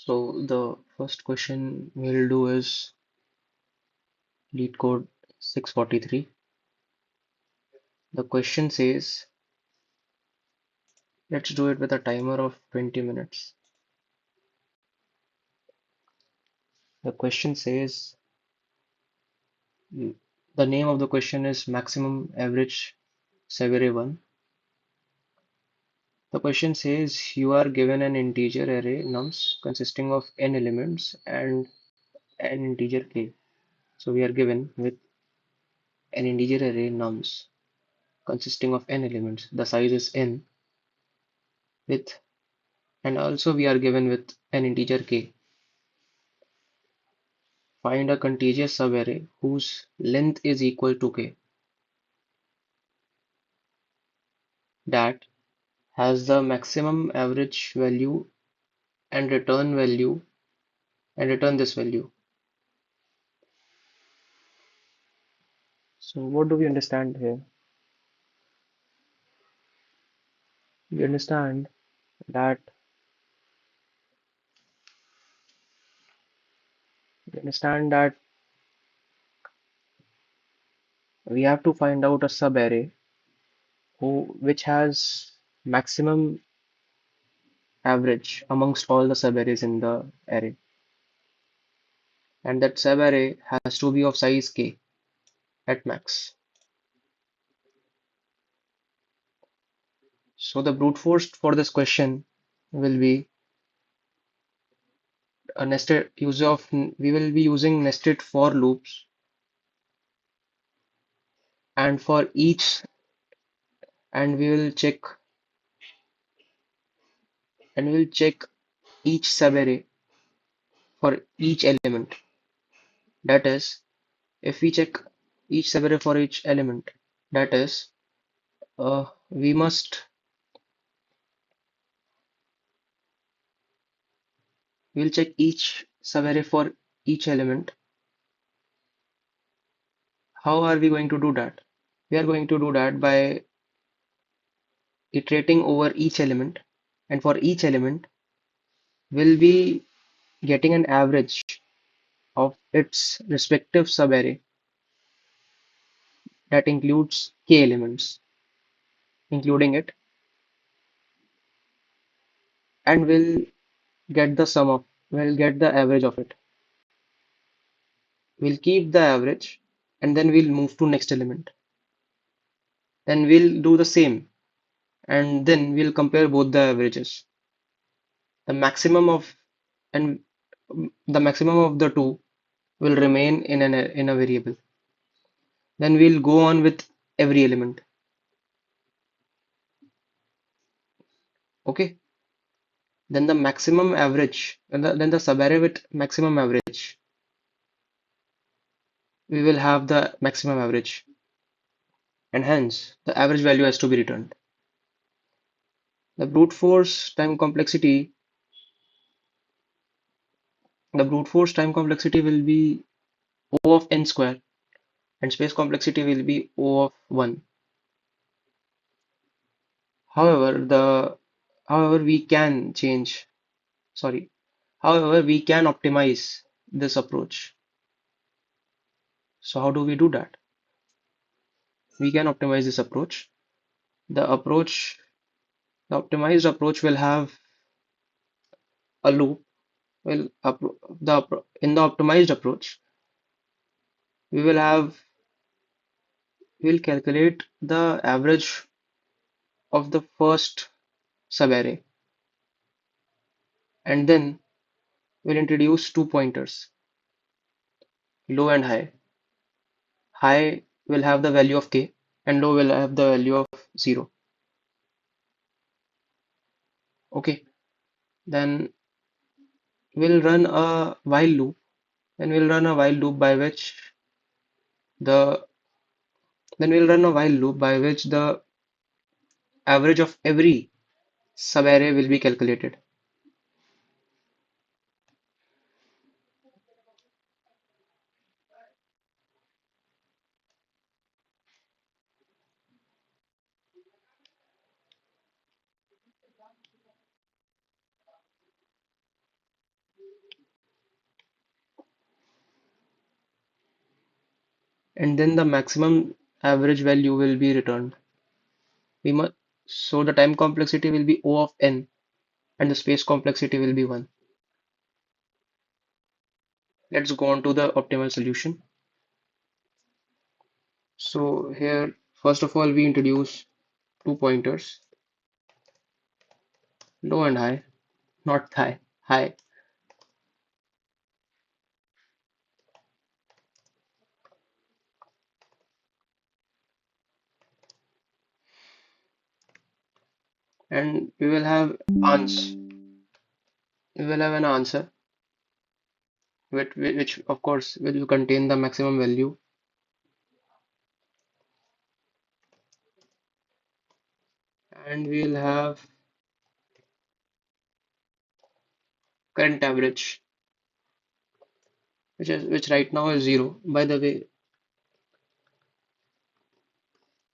So the first question we'll do is lead code 643. The question says, let's do it with a timer of 20 minutes. The question says, the name of the question is maximum average severity 1. The question says you are given an integer array nums consisting of n elements and an integer k. So we are given with an integer array nums consisting of n elements. The size is n with, and also we are given with an integer k. Find a contiguous subarray whose length is equal to k that has the maximum average value and return this value. So what do we understand here? We understand that we understand that we have to find out a subarray which has maximum average amongst all the subarrays in the array, and that subarray has to be of size k at max. So the brute force for this question will be a nested use of we will be using nested for loops, and for each and we will check each subarray for each element. That is, if we check each subarray for each element, that is, we must we'll check each subarray for each element. How are we going to do that? We are going to do that by iterating over each element, and for each element we'll be getting an average of its respective subarray that includes k elements, including it, and we'll get the average of it. We'll keep the average, and then we'll move to next element. Then we'll do the same, and then we'll compare both the averages. The maximum of and the maximum of the two will remain in a variable. Then we'll go on with every element. Okay. Then the maximum average, then the subarray with maximum average, we will have the maximum average, and hence the average value has to be returned. The brute force time complexity, the brute force time complexity will be O of n square, and space complexity will be O of 1. However, however we can change, sorry, however we can optimize this approach. So how do we do that? We can optimize this approach. The approach, the optimized approach will have a loop. Well, in the optimized approach, we will have we'll calculate the average of the first subarray, and then we'll introduce two pointers, low and high. High will have the value of k, and low will have the value of 0. Okay, then we'll run a while loop, and we'll run a while loop by which the then we'll run a while loop by which the average of every subarray will be calculated. and then the maximum average value will be returned. We must so the time complexity will be O of n and the space complexity will be 1. Let's go on to the optimal solution. So here, first of all, we introduce two pointers, low and high, not high, high. And we will have ans. We will have an answer which of course will contain the maximum value, and we will have current average, which right now is 0. By the way,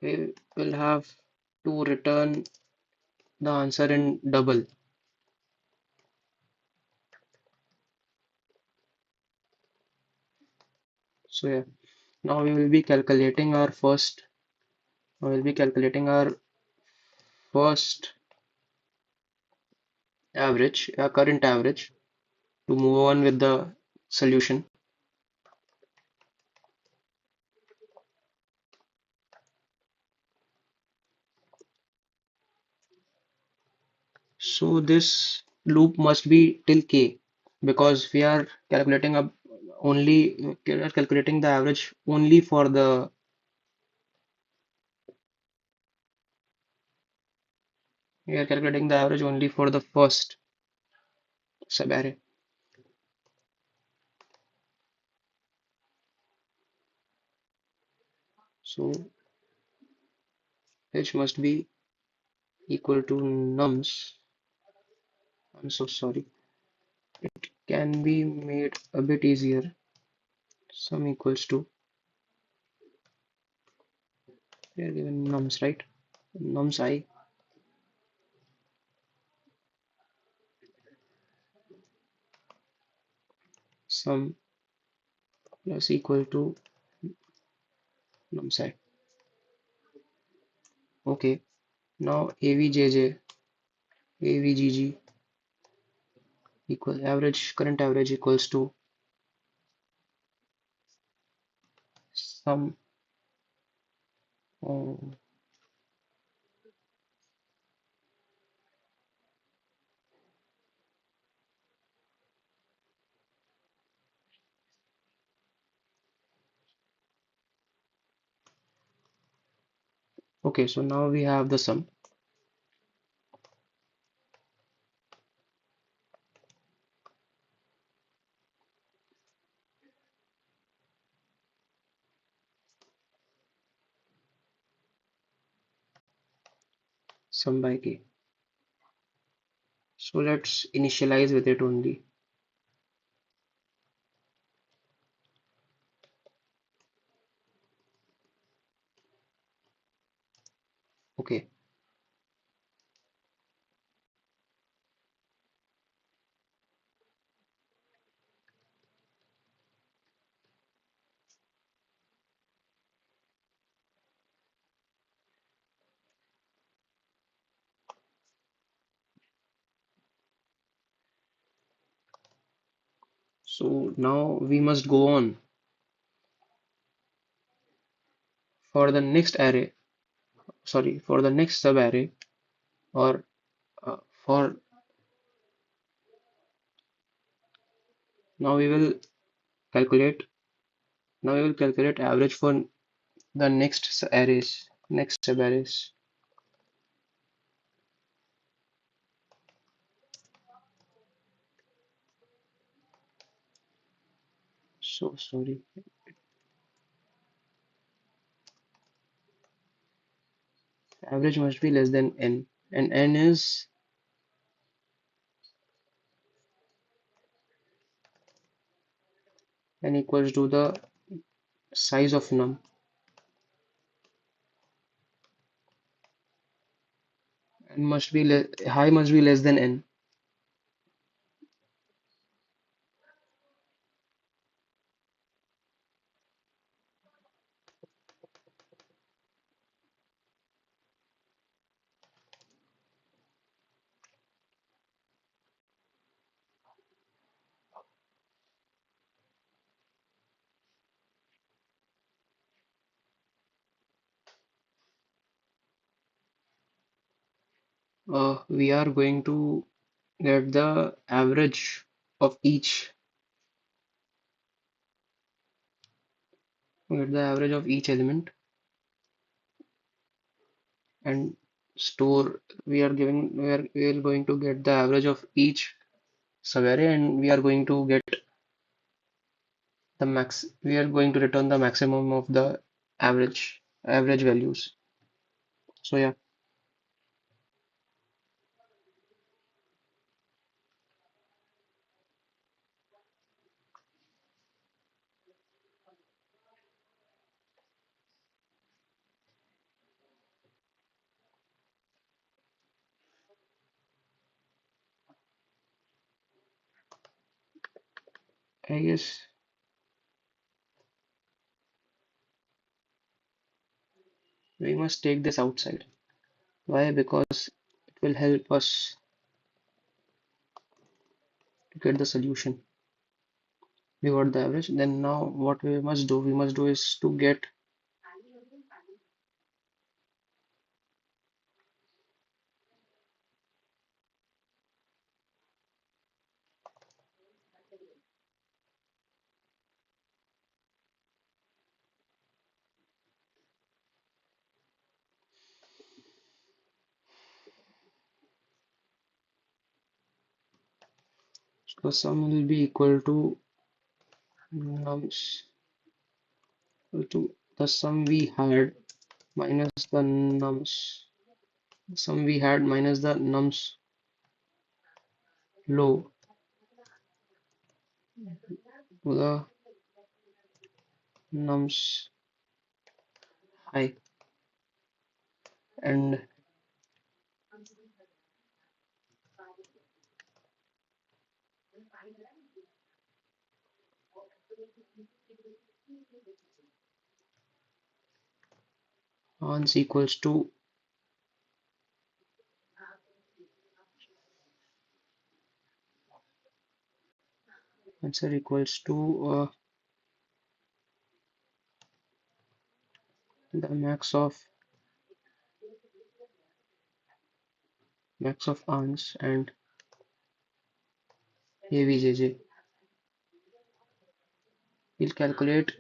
we will have to return the answer in double. So yeah, now we will be calculating our first. We will be calculating our first average, current average, to move on with the solution. So this loop must be till k because we are calculating up only we are calculating the average only for the we are calculating the average only for the first subarray. So h must be equal to nums. I'm so sorry. Can be made a bit easier. Sum equals to we are given nums, right? Nums I sum plus equal to nums I. Okay. Now avjj avgg equal average current average equals to sum. Oh, okay, so now we have the sum by k. So let's initialize with it only. Okay, so now we must go on for the next array, sorry, for the next subarray, or for now we will calculate now we will calculate average for the next arrays, next subarrays. So sorry, average must be less than n, and n is n equals to the size of num, and high must be less than n. we are going to get the average of each element and store. We are going to get the average of each subarray, and we are going to return the maximum of the average values. So yeah, I guess we must take this outside. Why? Because it will help us to get the solution. We got the average. Then now what we must do is to get. So sum will be equal to nums to the sum we had minus the nums low to the nums high, and answer equals to the max of ans and avjj. We'll calculate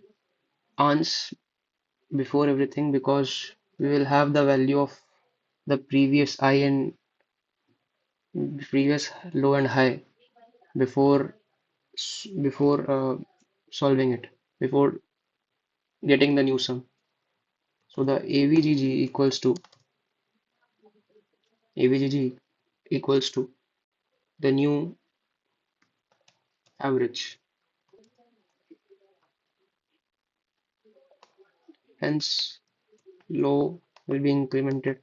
ans before everything because we will have the value of the previous I and previous low and high before before solving it, before getting the new sum. So the AVGG equals to the new average. Hence, low will be incremented,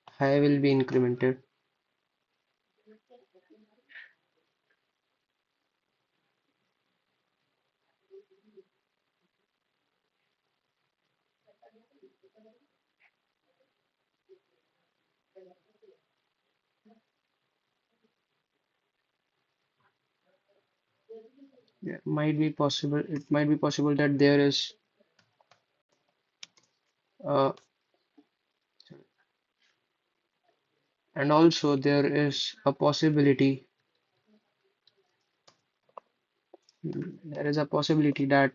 high will be incremented. Yeah, might be possible. It might be possible that there is, uh, and also there is a possibility. There is a possibility that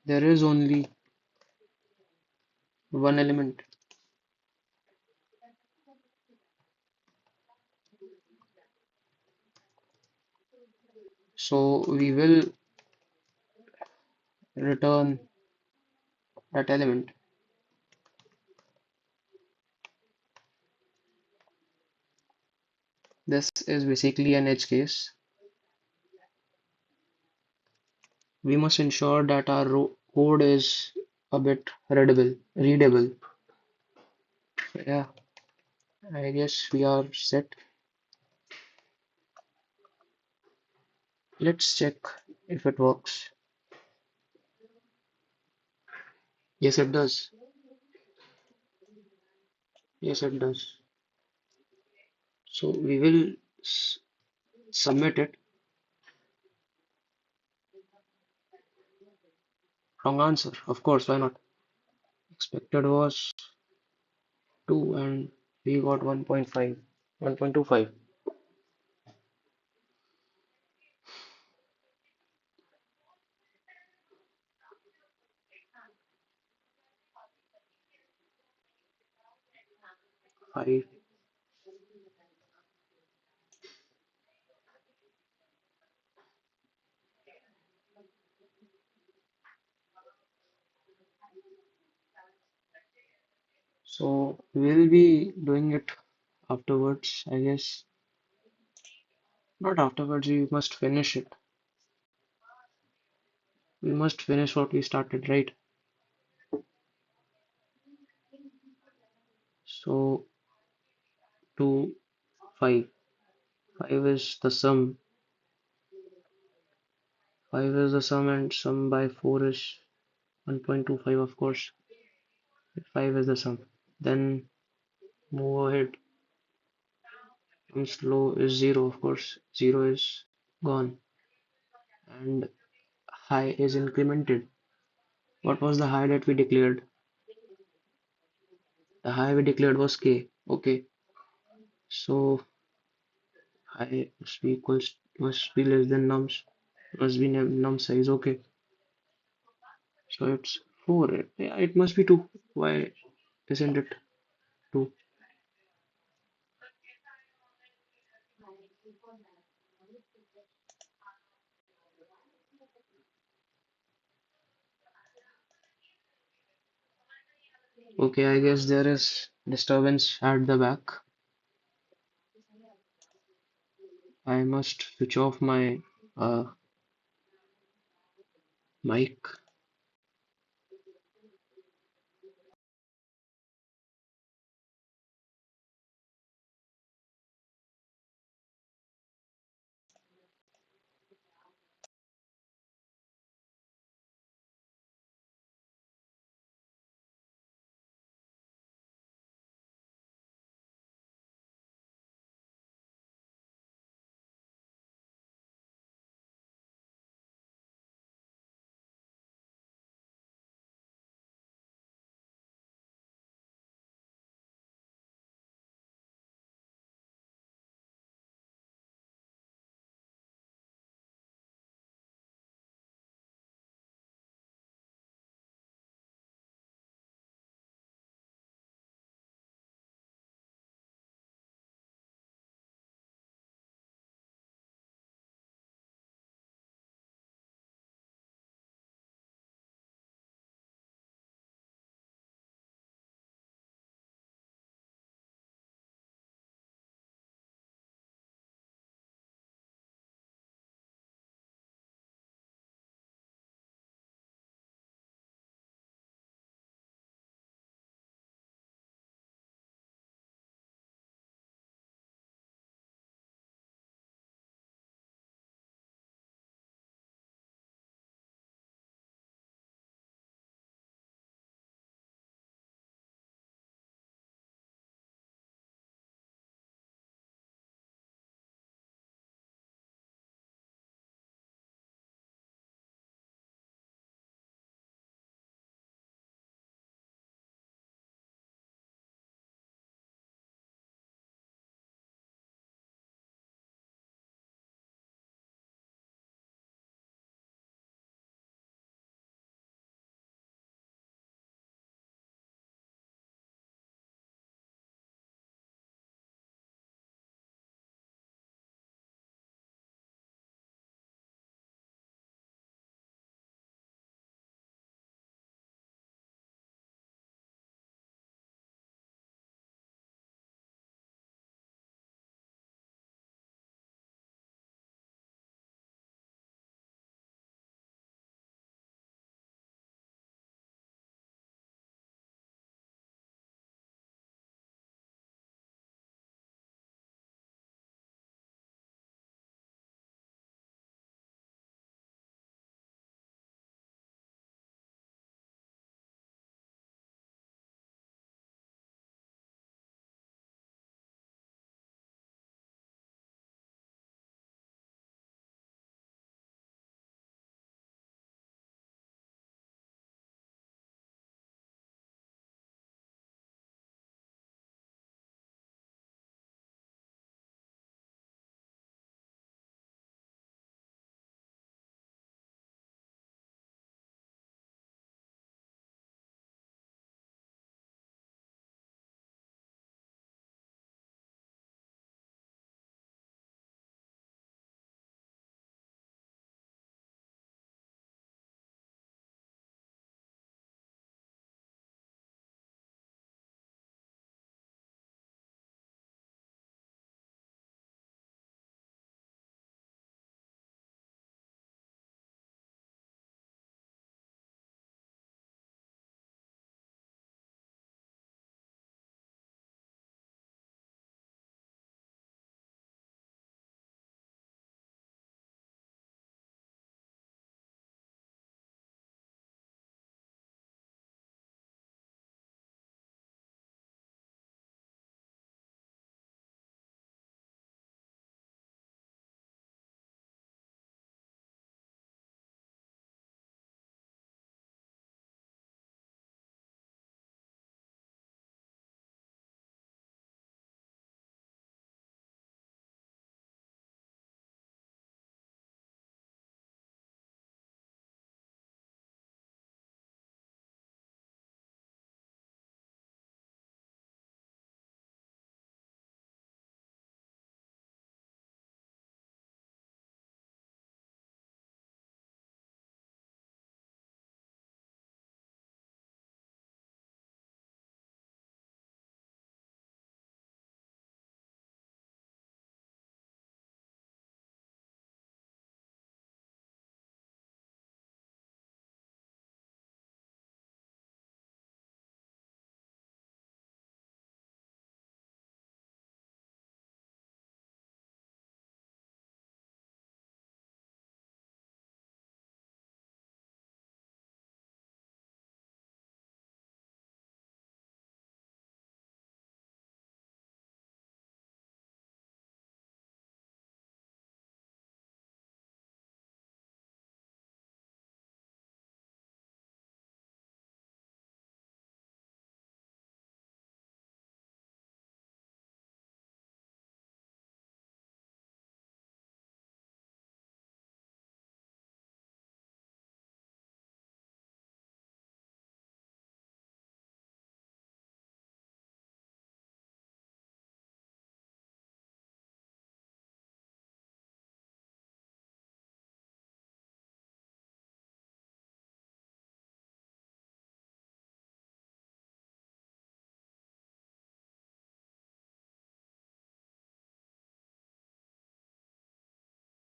there is only one element. So we will return that element. This is basically an edge case. We must ensure that our code is a bit readable. So yeah, I guess we are set. Let's check if it works. Yes, it does. Yes, it does. So we will submit it. Wrong answer. Of course, why not? Expected was 2 and we got 1.5. 1.25. 5. So we'll be doing it afterwards, I guess. Not afterwards, we must finish it. We must finish what we started, right? So 2, 5. 5 is the sum. 5 is the sum and sum by 4 is 1.25, of course. 5 is the sum. Then move ahead. Comes low is 0, of course. 0 is gone. And high is incremented. What was the high that we declared? The high we declared was k. Okay. So high must be less than nums. Must be num size. Okay. So it's 4. Yeah, it must be 2. Why isn't it 2? Okay, I guess there is disturbance at the back. I must switch off my uh, mic.